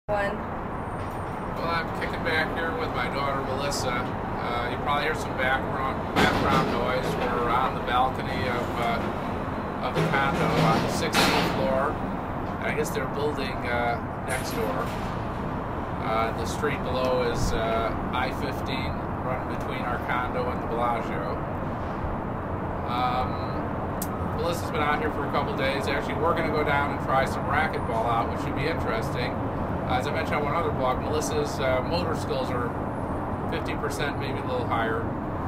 One. Well, I'm kicking back here with my daughter Melissa. You probably hear some background noise. We're on the balcony of the condo on the 16th floor. I guess they're building next door. The street below is I-15, running between our condo and the Bellagio. Melissa's been out here for a couple days. Actually, we're going to go down and try some racquetball out, which should be interesting. As I mentioned on one other blog, Melissa's motor skills are 50%, maybe a little higher.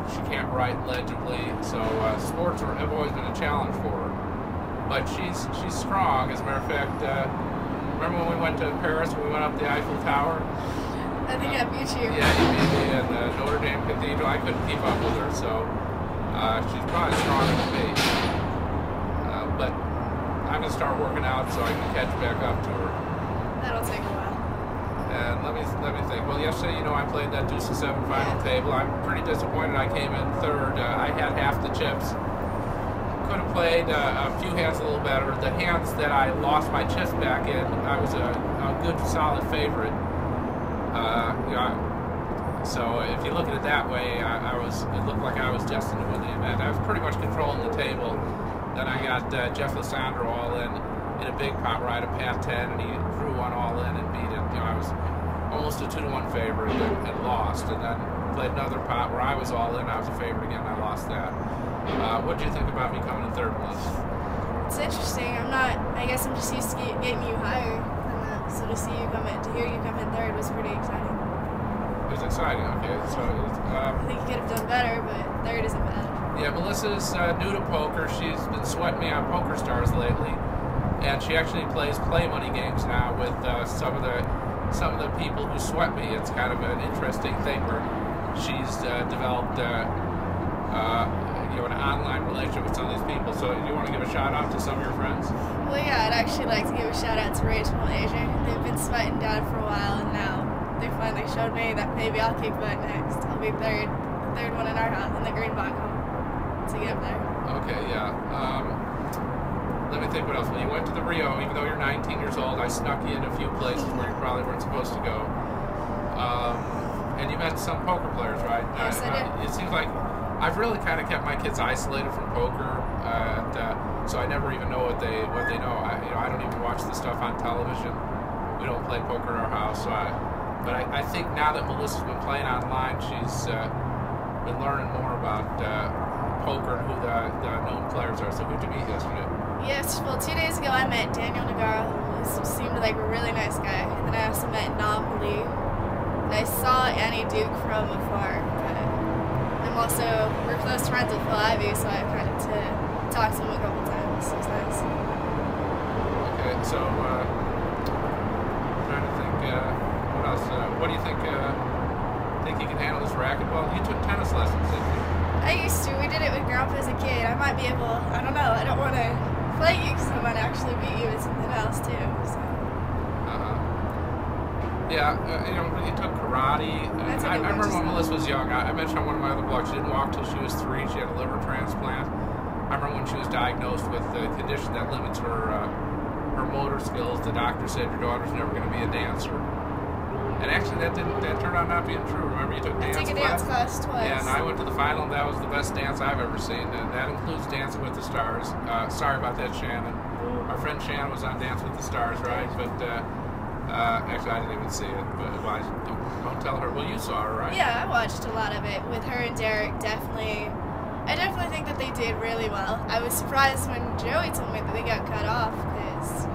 She can't write legibly, so sports have always been a challenge for her. But she's strong. As a matter of fact, remember when we went to Paris, when we went up the Eiffel Tower? I think I beat you. Yeah, you beat me in the Notre Dame Cathedral. I couldn't keep up with her, so she's probably stronger than me. But I'm going to start working out so I can catch back up to her. That'll take a while. And let me think. Well, yesterday, I played that deuce to seven final table. I'm pretty disappointed I came in third. I had half the chips. Could have played a few hands a little better. The hands that I lost my chips back in, I was a good, solid favorite. So if you look at it that way, it looked like I was destined to win the event. I was pretty much controlling the table. Then I got Jeff Lissandro all in a big pot where I had a pat 10, and he drew one all in and beat it. I was almost a 2-1 favorite and lost, and then played another pot where I was all in. I was a favorite again, and I lost that. What did you think about me coming in third place? It's interesting. I guess I'm just used to getting you higher than that. So to hear you come in third was pretty exciting. It was exciting. Okay, so I think you could have done better, but third isn't bad. Yeah, Melissa's new to poker. She's been sweating me on Poker Stars lately, and she actually plays play money games now with some of the people who sweat me. It's kind of an interesting thing where she's developed an online relationship with some of these people. So you want to give a shout out to some of your friends? Well, yeah, I'd actually like to give a shout out to Rachel and Asia. They've been sweating down for a while, and now they finally showed me that maybe I'll kick butt next. I'll be the third one in our house in the green bog home to get up there. Okay, yeah. Let me think what else. When you went to the Rio, even though you're 19 years old, I snuck you in a few places where you probably weren't supposed to go. And you met some poker players, right? Yes, I did. It seems like I've really kind of kept my kids isolated from poker, so I never even know what they know. I don't even watch the stuff on television. We don't play poker in our house, but I think now that Melissa's been playing online, she's been learning more about poker and who the known players are. So who'd you meet yesterday? Yes, well, 2 days ago I met Daniel Nagarro, who seemed like a really nice guy. And then I also met Nam Lee. And I saw Annie Duke from afar. We're close friends with Phil Ivey, so I've had to talk to him a couple times. It was nice. Okay, so trying to think what else. What do you think? Think you can handle this racquetball? You took tennis lessons, didn't you? I used to. We did it with Grandpa as a kid. I might be able. I don't know. I don't want to play you because I might actually beat you with something else too. So. Yeah, when you took karate. I remember when Melissa was young. I mentioned on one of my other blogs, she didn't walk till she was 3. She had a liver transplant. I remember when she was diagnosed with a condition that limits her motor skills. The doctor said your daughter's never going to be a dancer. And actually, that turned out not being true. Remember, you took dance class? I took a dance class twice. Yeah, and I went to the final, and that was the best dance I've ever seen. And that includes Dancing with the Stars. Sorry about that, Shannon. Our friend Shannon was on Dance with the Stars, right? But actually, I didn't even see it. But don't tell her. Well, you saw her, right? Yeah, I watched a lot of it with her and Derek. I definitely think that they did really well. I was surprised when Joey told me that they got cut off because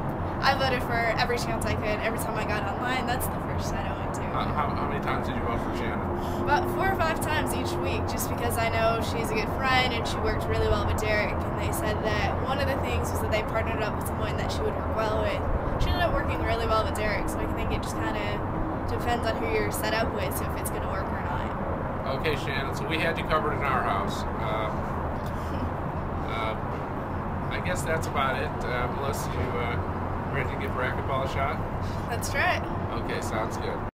I voted for every chance I could. Every time I got online, that's the first side I went to. How many times did you vote for Shannon? About 4 or 5 times each week, just because I know she's a good friend and she worked really well with Derek. And they said that one of the things was that they partnered up with someone that she would work well with. She ended up working really well with Derek, so I think it just kind of depends on who you're set up with, so if it's going to work or not. Okay, Shannon, so we had you covered in our house. I guess that's about it. Melissa, you ready to give racquetball a shot? Let's try it. Okay, sounds good.